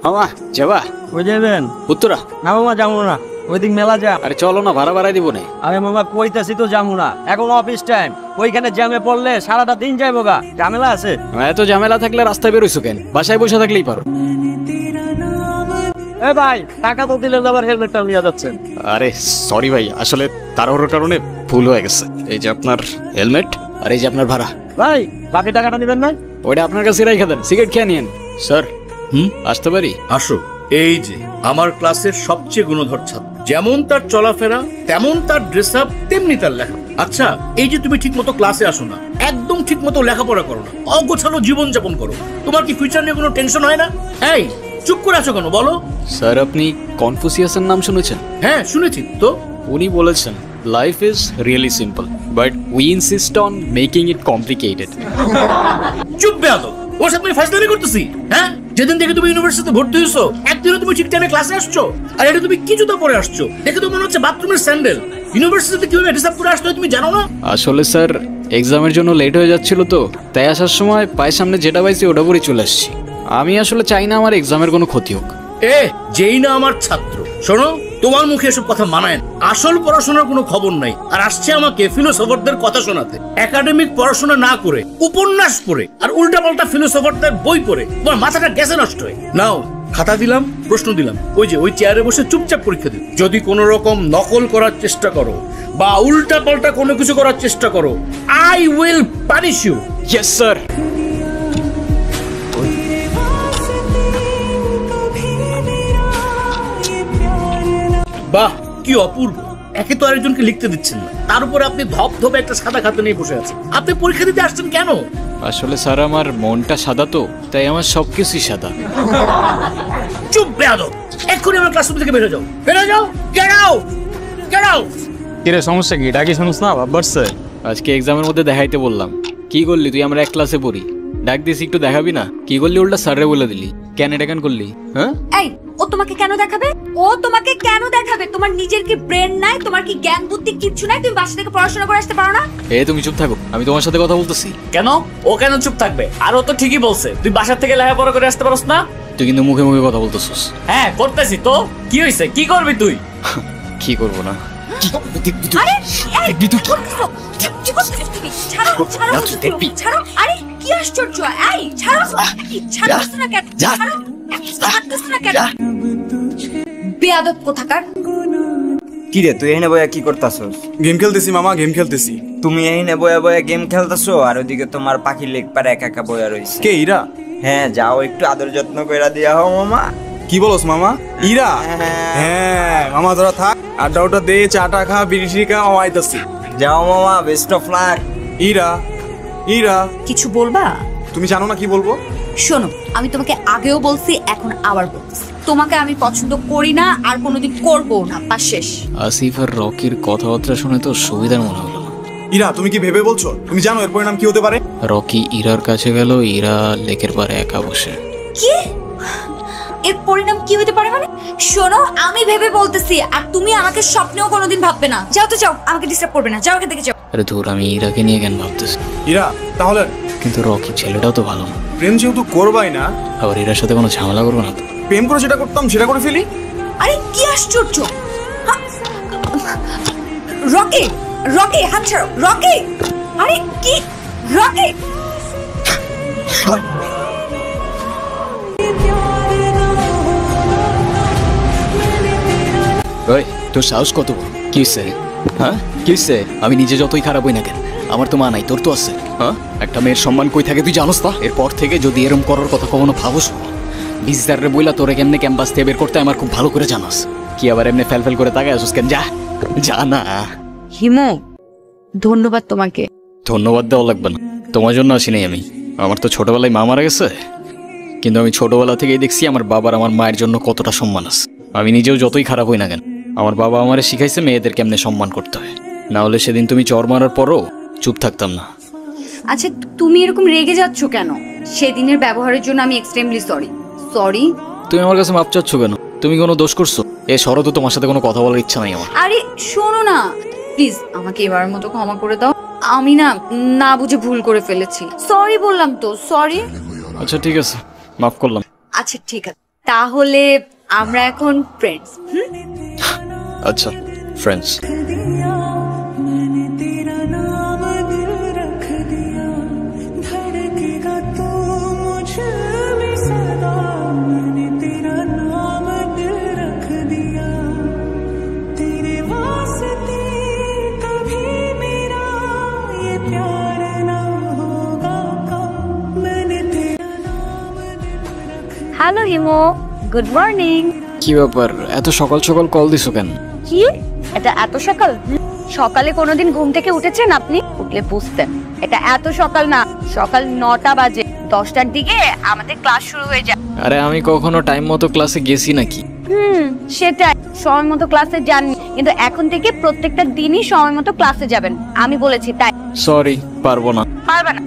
মামা যাবা? কই যাবেন? উত্তরা। না মামা যাবো না, ওইদিক মেলা জ্যাম। আরে চলো না, ভাড়া বাড়াই দিব না। আরে মামা কইতাছি তো যাবো না, এখন অফিস টাইম, ওইখানে জ্যামে পড়লে সারাটা দিন যাইবো গা, ঝামেলা আছে। এত ঝামেলা থাকলে রাস্তায় বেরোইছো কেন? বাসায় বসে থাকলেই পারো। এ ভাই টাকা তো দিলেন, আবার হেলমেটটা নিয়ে যাচ্ছেন। আরে সরি ভাই, আসলে তাড়াহুড়োর কারণে ভুল হয়ে গেছে। এই যে আপনার হেলমেট, আর এই যে আপনার ভাড়া। ভাই বাকি টাকাটা নেবেন না? ওইটা আপনার কাছে রেখে দেন, সিগারেট খেয়ে নিয়েন। স্যার আসতে পারি? আসো। এই যে আমার ক্লাসের সবচেয়ে গুণধর ছাত্র, যেমন তার চলাফেরা তেমন তার ড্রেস আপ, তেমনি তার লেখা। আচ্ছা, এই যে তুমি ঠিক মতো ক্লাসে আসো না, একদম ঠিক মতো লেখাপড়া করো না, অগোছালো জীবন যাপন করো, তোমার কি ফিউচার নিয়ে কোনো টেনশন হয় না? এই চুপ করে আছো কেন বলো? স্যার আপনি কনফুসিয়াসের নাম শুনেছেন? হ্যাঁ শুনেছি তো। উনি বলেছেন life is really simple but we insist on making it complicated. চুপ বেয়াদব, ওর সাথে আমি ফাইজলামি করতেছি? হ্যাঁ, যেদিন থেকে তুমি ইউনিভার্সিটিতে ভর্তি হয়েছো একদিনও তুমি ঠিক টাইমে ক্লাসে আসছো? আর এটা তুমি কি জুতা পরে আসছো? দেখে তো মনে হচ্ছে বাথরুমের স্যান্ডেল। ইউনিভার্সিটিতে কিভাবে ডিসার্ভ করে আসতে হয় তুমি জানো না? আসলে স্যার এক্সামের জন্য লেট হয়ে যাচ্ছিল তো, তাই আসার সময় পায়ের সামনে যেটা পাইছি ওটা পরে চলে আসছি। আমি আসলে চাই না আমার এক্সামের কোনো ক্ষতি হোক। যেই না আমার ছাত্র, শোনো তোমার মুখে এসব কথা মানায় না। আসল পড়াশোনার কোনো খবর নাই, আর আসছে আমাকে ফিলোসফারদের কথা শোনাতে। একাডেমিক পড়াশোনা না করে উপন্যাস পড়ে আর উল্টাপাল্টা ফিলোসফারদের বই পড়ে তোমার মাথাটা গেছে নষ্ট হয়ে। নাও খাতা দিলাম, প্রশ্ন দিলাম, ওই চেয়ারে বসে চুপচাপ পরীক্ষা দিও। যদি কোনো রকম নকল করার চেষ্টা করো বা উল্টাপাল্টা কোনো কিছু করার চেষ্টা করো, I will punish you. Yes sir. বাহ কি অপূর্ব! একে তো আরেকজনকে লিখতে দিচ্ছেন না, তার উপরে আপনি ধপধপে একটা সাদা খাতা নিয়ে বসে আছেন। আপনি পরীক্ষা দিতে আসছেন কেন? আসলে স্যার আমার মনটা সাদা তো, তাই আমার সবকিছুই সাদা। চুপ বেয়াদব, এক্ষুনি আমার ক্লাসরুম থেকে বের হয়ে যাও, বের যাও, গেট আউট, গেট আউট। কিরে সমস্যা কি? ডাকি শুনুস না বাবার স্যার? আজকে এক্সামের মধ্যে দেখাইতে বললাম, কি করলি তুই? আমরা এক ক্লাসে পড়ি, ডাক দিস একটু দেখাবি না? কি করলি? উল্টা স্যারে বলে দিলি, কেন এটা কেন করলি? হ্যাঁ এই ও তোমাকে কেন দেখাবে? ও তোমাকে কেন দেখাবে? তোমার নিজের কি ব্রেন নাই? তোমার কি জ্ঞান বুদ্ধি কিচ্ছু নাই? তুমি বাসা থেকে পড়াশোনা করে আসতে পারো না? তুমি চুপ থাকো, আমি তোমার সাথে কথা বলতেছি। কেন? ও কেন চুপ থাকবে? আর ও তো ঠিকই বলছে, তুই বাসা থেকে লেখাপড়া করে আসতে পারস না? তুই কিন্তু মুখে মুখে কথা বলতেছিস। হ্যাঁ করতেছি তো, কি হয়েছে? কি করবি তুই? কি করবো না? আরে এই ছাড়ো, ছাড়ো। আরে কি আশ্চর্য! এই ছাড়ো, ছাড়ো না কেন? ছাড়ো, ছাড়তেছ না কেন? বেয়াদব কোথাকার! কি রে তুই এখানে বয়া কি করতাছস? গেম খেলতেছি মামা, গেম খেলতেছি। তুমি এখানে বয়া বয়া গেম খেলতাছো আর ওদিকে তোমার পাখি লেগ পারে একা একা বয়া রইছে। কে ইরা? হ্যাঁ যাও একটু আদর যত্ন কইরা দিয়া হও মামা। কি বলস মামা? ইরা? হ্যাঁ মামা তোরা থাক, আড্ডা ওটা দে, চাটা খা, বিড়ি খা, আইতাছি। যাও মামা, best of luck. Ira, Ira কিছু বলবা? তুমি জানো না কি বলবো? শোনো, আমি তোমাকে আগেও বলছি, এখন আবার বলছি, তোমাকে আমি পছন্দ করি না আর কোনোদিন করবো না, পাস শেষ। আসিফ আর রকির কথাবার্তা শুনে তো সুবিধার মনে হলো না। ইরা তুমি কি ভেবে বলছো? তুমি জানো এর পরিণাম কি হতে পারে? রকি ইরার কাছে গেল, ইরা লেকের পারে একা বসে। কি? এর পরিণাম কি হতে পারে মানে? শোনো, আমি ভেবে বলতেছি আর তুমি আমাকে স্বপ্নেও কোনোদিন ভাববে না। যাও তো যাও, আমাকে ডিস্টার্ব করবে না, যাও এখান থেকে যাও। আরে ধুর, আমি ইরাকে নিয়ে কেন ভাবতেছি? ইরা তাহলে? কিন্তু রকি ছেলেটাও তো ভালো না। প্রেম যেহেতু করবাই না, আবার ইরার সাথে কোনো ঝামেলা করবো না তো? প্রেম করে যেটা করতাম সেটা করে ফেলি। আরে কি আশ্চর্য! রকি, রকি হাত ছাড়ো, রকি! আরে কি রকি? ওই তোর সাহস কত বড়? কি হচ্ছে? হ্যাঁ কি হচ্ছে? আমি নিজে যতই খারাপ হই না কেন, আমার তো মা নাই, তোর তো আছে। হ্যাঁ, একটা মেয়ের সম্মান কই থাকে তুই জানোস না? এরপর থেকে যদি এরম করার কথা কখনো ভাবস, বিজদারে বইলা তোরে কেমনে ক্যাম্পাস থেকে বের করতে আমার খুব ভালো করে জানাস। কি আবার এমনি ফেল করে তাকায় আসুস কেন? যা যা না। হিমু, ধন্যবাদ তোমাকে। ধন্যবাদ দেওয়া লাগবে না, তোমার জন্য আসি নাই আমি। আমার তো ছোটবেলায় মা মারা গেছে, কিন্তু আমি ছোটবেলা থেকেই দেখছি আমার বাবার আমার মায়ের জন্য কতটা সম্মান আছে। আমি নিজেও যতই খারাপ হই না কেন, আমার বাবা আমারে শিখাইছে মেয়েদের কেমনে সম্মান করতে হয়। না হলে সেদিন তুমি চর মারার পরও চুপ থাকতাম না। আচ্ছা তুমি এরকম রেগে যাচ্ছ কেন? সেদিনের ব্যবহারের জন্য আমি এক্সট্রিমলি সরি। সরি। তুমি আমার কাছে মাপ চাচ্ছ কেন? তুমি কোনো দোষ করছো? এ শরৎ, তোমার সাথে কোনো কথা বলার ইচ্ছা নাই আমার। আরে শোনো না, প্লিজ আমাকে এবারের মতো ক্ষমা করে দাও। আমি না বুঝে ভুল করে ফেলেছি। সরি বললাম তো, সরি। আচ্ছা ঠিক আছে, মাফ করলাম। আচ্ছা ঠিক আছে, তাহলে আমরা এখন ফ্রেন্ডস। আচ্ছা ফ্রেন্ডস। হ্যালো হিমো, গুড মর্নিং। কি ব্যাপার, এত সকাল সকাল কল দিছো কেন? কি এটা এত সকাল? সকালে কোনোদিন ঘুম থেকে উঠেছেন আপনি? উঠলে বুঝতেন এটা এত সকাল না, সকাল 9টা বাজে। 10টার দিকে আমাদের ক্লাস শুরু হয়ে যায়। আরে আমি কখনো টাইম মতো ক্লাসে গেছি নাকি? সেটাই, সময় মতো ক্লাসে যাননি, কিন্তু এখন থেকে প্রত্যেকটা দিনই সময় মতো ক্লাসে যাবেন। আমি বলেছি তাই। সরি, পারবো না। পারবে না?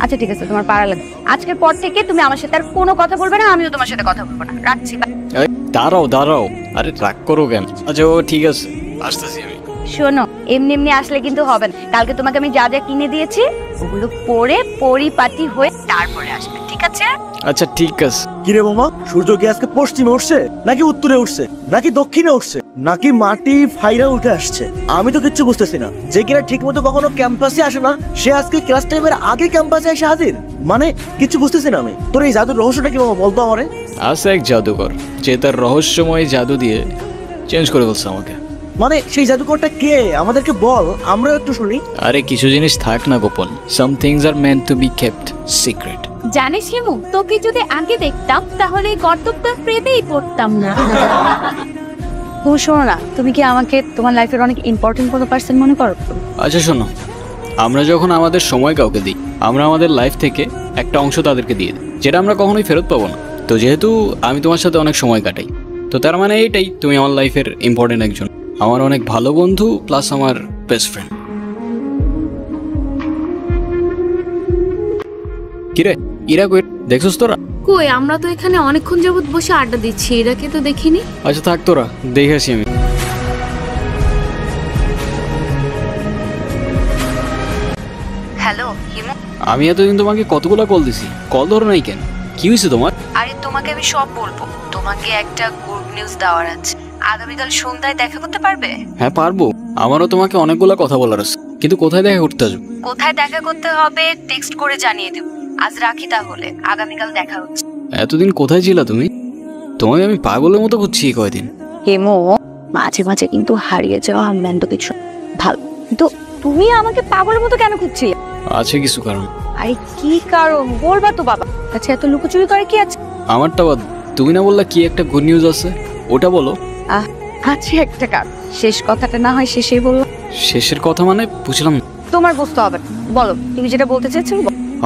আচ্ছা ঠিক আছে, তোমার পারা লাগে। আজকের পর থেকে তুমি আমার সাথে আর কোনো কথা বলবে না, আমিও তোমার সাথে কথা বলবো না। রাখছি। এই, দাঁড়াও দাঁড়াও, আরে রাগ করো কেন? আচ্ছা ও ঠিক আছে, আসতেছি আমি। শোনো, এমনি এমনি আসলে কিন্তু হবে না। কালকে তোমাকে আমি যা যা কিনে দিয়েছি ওগুলো পরে পরিপাটি হয়ে তারপরে আসবে, ঠিক আছে? আচ্ছা ঠিক আছে। কিরে মামা, সূর্য কি আজকে পশ্চিমে উঠছে নাকি উত্তরে উঠছে নাকি দক্ষিণে উঠছে নাকি মাটি ফাইরা উঠে আসছে? আমি তো কিচ্ছু বুঝতেছি না। যে কিনা ঠিক মতো কখনো ক্যাম্পাসে আসে না, সে আজকে ক্লাস টাইমের আগে ক্যাম্পাসে এসে হাজির। মানে কিছু বুঝতেছি না আমি। তোর এই জাদুর রহস্যটা কি মামা, বলতো আমারে। আছে এক জাদুকর, যে তার রহস্যময় জাদু দিয়ে চেঞ্জ করে বলছে আমাকে। মানে সেই জাদুকরটা কে, আমাদেরকে বল, আমরাও একটু শুনি। আরে কিছু জিনিস থাক না গোপন। Some things are meant to be kept secret. জানিস হিমু, তোকে যদি আগে দেখতাম তাহলে কর্তব্য প্রেমেই পড়তাম না। ও শোনো না, তুমি কি আমাকে তোমার লাইফের অনেক ইম্পর্টেন্ট কোনো পার্সন মনে করো? আচ্ছা শোনো, আমরা যখন আমাদের সময় কাউকে দিই, আমরা আমাদের লাইফ থেকে একটা অংশ তাদেরকে দিয়ে দিই, যেটা আমরা কখনোই ফেরত পাবো না। তো যেহেতু আমি তোমার সাথে অনেক সময় কাটাই, তো তার মানে এইটাই, তুমি আমার লাইফের ইম্পর্টেন্ট একজন, আমার অনেক ভালো বন্ধু প্লাস আমার বেস্ট ফ্রেন্ড। কিরে ইরা কই, দেখছস তোরা? কই, আমরা তো এখানে অনেকক্ষণ যাবত বসে আড্ডা দিচ্ছি, এরাকে তো দেখিনি। আচ্ছা থাক, তোরা দেখে আসি আমি। হ্যালো হিমু। আমি এতদিন তোমাকে কতগুলো কল দিছি, কল ধরো নাই কেন? কি হয়েছে তোমার? আরে তোমাকে আমি সব বলবো। তোমাকে একটা গুড নিউজ দেওয়ার আছে। আগামীকাল সন্ধ্যায় দেখা করতে পারবে? হ্যাঁ পারবো, আমারও তোমাকে অনেকগুলো কথা বলার আছে, কিন্তু কোথায় দেখা করতে আসবো? কোথায় দেখা করতে হবে টেক্সট করে জানিয়ে দেব। আজ রাখি তাহলে, আগামীকাল দেখা হচ্ছে। এতদিন কোথায় ছিলা তুমি? তোমাকে আমি পাগলের মতো খুঁজছি কয়দিন। হেমো, মাঝে মাঝে কিন্তু হারিয়ে যাওয়া আনম্যান তো কিছু ভালো, কিন্তু তুমি আমাকে পাগলের মতো কেন খুঁজছি? আছে কিছু কারণ। আরে কি কারণ বলবা তো বাবা। আচ্ছা এত লুকোচুরি করে কি আছে? আমারটা বাদ, তুমি না বললা কি একটা গুড নিউজ আছে, ওটা বলো। আছে একটা কারণ, শেষ কথাটা না হয় শেষেই বললাম। শেষের কথা মানে বুঝলাম না। তোমার বুঝতে হবে না। বলো তুমি যেটা বলতে চাইছো।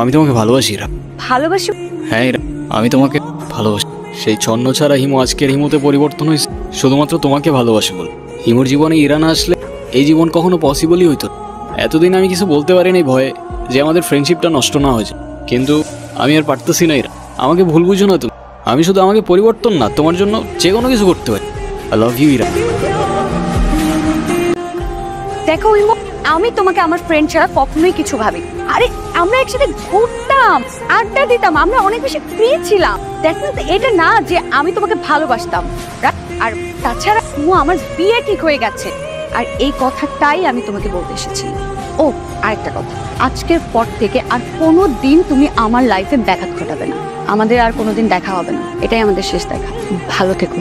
আমি তোমাকে ভালোবাসি ইরা। ভালোবাসি? হ্যাঁ ইরা, আমি তোমাকে ভালোবাসি। সেই ছন্ন ছাড়া হিমু আজকের হিমুতে পরিবর্তন হয়েছে শুধুমাত্র তোমাকে ভালোবাসি বল। হিমুর জীবনে ইরা না আসলে এই জীবন কখনো পসিবলই হইতো। এতদিন আমি কিছু বলতে পারিনি ভয়ে যে আমাদের ফ্রেন্ডশিপটা নষ্ট না হয়েছে, কিন্তু আমি আর পারতেছি না ইরা। আমাকে ভুল বুঝো না তুমি, আমি শুধু আমাকে পরিবর্তন না, তোমার জন্য যে কোনো কিছু করতে পারি। I love you Ira. দেখো ইমো, আমি তোমাকে আমার ফ্রেন্ড ছাড়া কখনোই কিছু ভাবি। আরে আমরা একসাথে ঘুরতাম, আড্ডা দিতাম, আমরা অনেক বেশি ফ্রি ছিলাম। দেখো এটা না যে আমি তোমাকে ভালোবাসতাম। আর তাছাড়া আমার বিয়ে ঠিক হয়ে গেছে, আর এই কথাটাই আমি তোমাকে বলতে এসেছি। ও আরেকটা কথা, আজকের পর থেকে আর কোনো দিন তুমি আমার লাইফে ব্যাঘাত ঘটাবে না। আমাদের আর কোনোদিন দেখা হবে না, এটাই আমাদের শেষ দেখা। ভালো থেকো।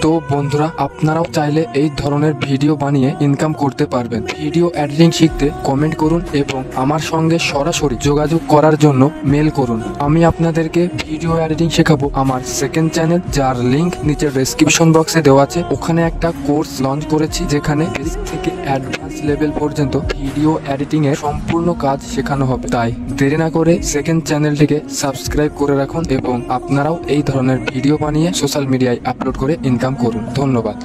তো বন্ধুরা, আপনারাও চাইলে এই ধরনের ভিডিও বানিয়ে ইনকাম করতে পারবেন। ভিডিও এডিটিং শিখতে কমেন্ট করুন এবং আমার সঙ্গে সরাসরি যোগাযোগ করার জন্য মেল করুন। আমি আপনাদেরকে ভিডিও এডিটিং শেখাবো আমার সেকেন্ড চ্যানেল, যার লিংক নিচের ডেসক্রিপশন বক্সে দেওয়া আছে। ওখানে একটা কোর্স লঞ্চ করেছি যেখানে বেসিক থেকে অ্যাডভান্স লেভেল পর্যন্ত ভিডিও এডিটিং এর সম্পূর্ণ কাজ শেখানো হবে। তাই দেরি না করে সেকেন্ড চ্যানেলটিকে সাবস্ক্রাইব করে রাখুন এবং আপনারাও এই ধরনের ভিডিও বানিয়ে সোশ্যাল মিডিয়ায় আপলোড করে ইনকাম করুন। ধন্যবাদ।